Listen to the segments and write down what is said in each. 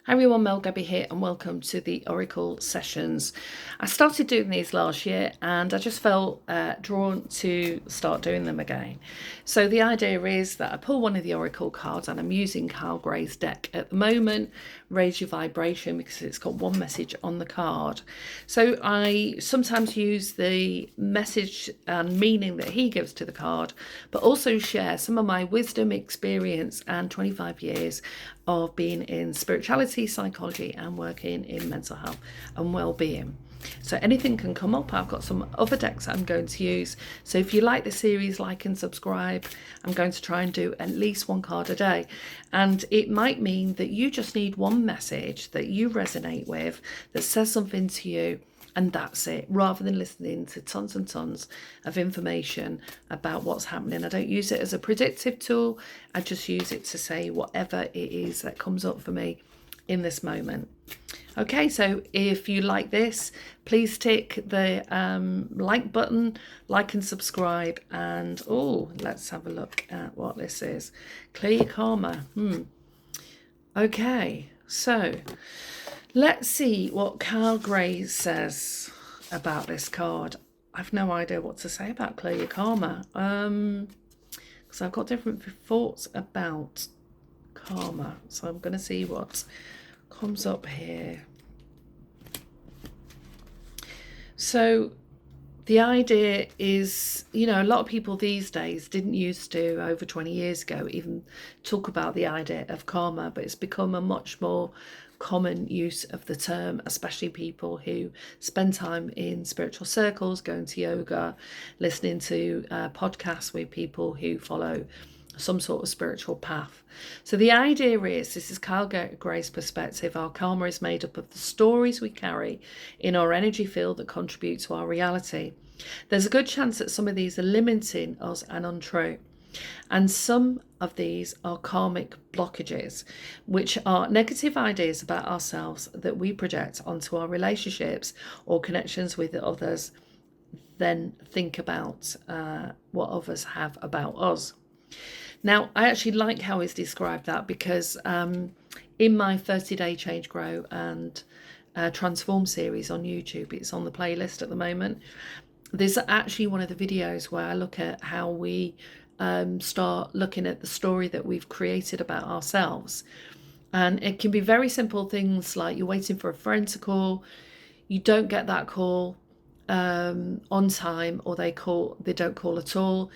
Hi everyone, Mel Gabby here and welcome to the Oracle Sessions. I started doing these last year and I just felt drawn to start doing them again. So the idea is that I pull one of the Oracle cards, and I'm using Carl Gray's deck at the moment, Raise Your Vibration, because it's got one message on the card. So I sometimes use the message and meaning that he gives to the card, but also share some of my wisdom, experience and 25 years of being in spirituality, psychology and working in mental health and well-being. So anything can come up. I've got some other decks I'm going to use. So if you like the series, like and subscribe. I'm going to try and do at least one card a day. And it might mean that you just need one message that you resonate with, that says something to you, and that's it, rather than listening to tons and tons of information about what's happening. I don't use it as a predictive tool. I just use it to say whatever it is that comes up for me in this moment. Okay, so if you like this, please tick the like button, like and subscribe. And let's have a look at what this is. Clear your karma. Okay, so let's see what Carl Gray says about this card. I've no idea what to say about Clear Your Karma, because I've got different thoughts about karma. So I'm going to see what comes up here. So the idea is, a lot of people these days didn't used to, over 20 years ago, even talk about the idea of karma, but it's become a much more common use of the term, especially people who spend time in spiritual circles, going to yoga, listening to podcasts with people who follow some sort of spiritual path. So the idea is, this is Carl Gray's perspective, our karma is made up of the stories we carry in our energy field that contribute to our reality. There's a good chance that some of these are limiting us and untrue. And some of these are karmic blockages, which are negative ideas about ourselves that we project onto our relationships or connections with others, then think about what others have about us. Now, I actually like how he's described that, because in my 30-day Change, Grow and Transform series on YouTube, it's on the playlist at the moment, there's actually one of the videos where I look at how we start looking at the story that we've created about ourselves. And it can be very simple things like you're waiting for a friend to call, you don't get that call on time, or they don't call at all.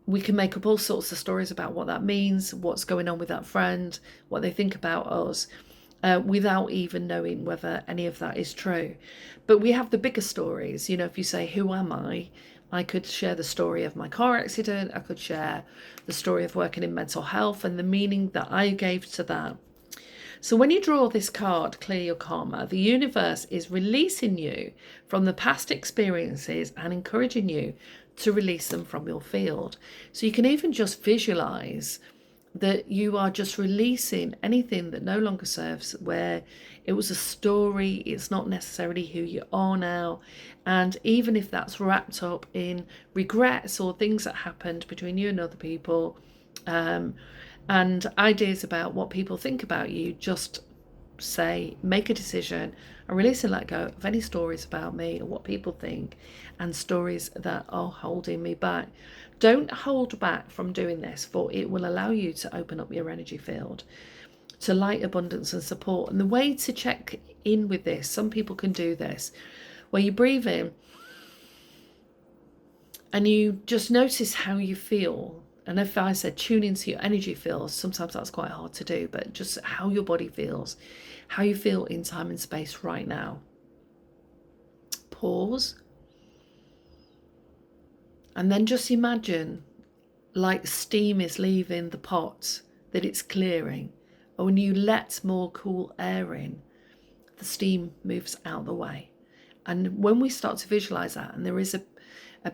We can make up all sorts of stories about what that means, what's going on with that friend, what they think about us, without even knowing whether any of that is true. But we have the bigger stories. If you say, who am I could share the story of my car accident. I could share the story of working in mental health and the meaning that I gave to that. So when you draw this card, Clear Your Karma, the universe is releasing you from the past experiences and encouraging you to release them from your field. So you can even just visualize that you are just releasing anything that no longer serves, where it was a story, it's not necessarily who you are now. And even if that's wrapped up in regrets or things that happened between you and other people, and ideas about what people think about you, just make a decision and release and let go of any stories about me or what people think, and stories that are holding me back. Don't hold back from doing this, for it will allow you to open up your energy field to light, abundance and support. And the way to check in with this, some people can do this, where you breathe in and you just notice how you feel. And if I said tune into your energy fields, sometimes that's quite hard to do, but just how your body feels, how you feel in time and space right now. Pause. And then just imagine like steam is leaving the pot, that it's clearing. And when you let more cool air in, the steam moves out the way. And when we start to visualize that, and there is a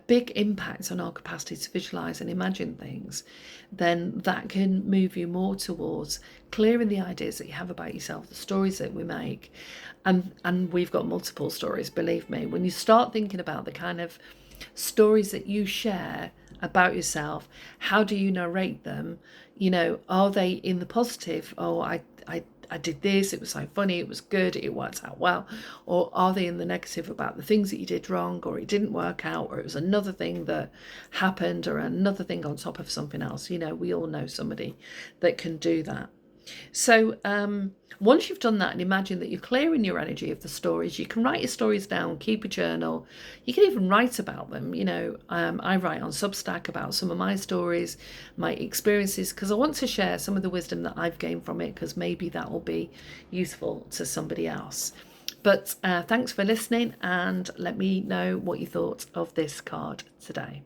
big impact on our capacity to visualize and imagine things, then that can move you more towards clearing the ideas that you have about yourself, the stories that we make. And we've got multiple stories, believe me. When you start thinking about the kind of stories that you share about yourself, how do you narrate them? Are they in the positive? I I did this, it was so funny, it was good, it worked out well? Or are they in the negative about the things that you did wrong, or it didn't work out, or it was another thing that happened, or another thing on top of something else? You know, we all know somebody that can do that. So once you've done that and imagine that you're clearing your energy of the stories, you can write your stories down, keep a journal. You can even write about them. You know, I write on Substack about some of my stories, my experiences, because I want to share some of the wisdom that I've gained from it, because maybe that will be useful to somebody else. But thanks for listening, and let me know what you thought of this card today.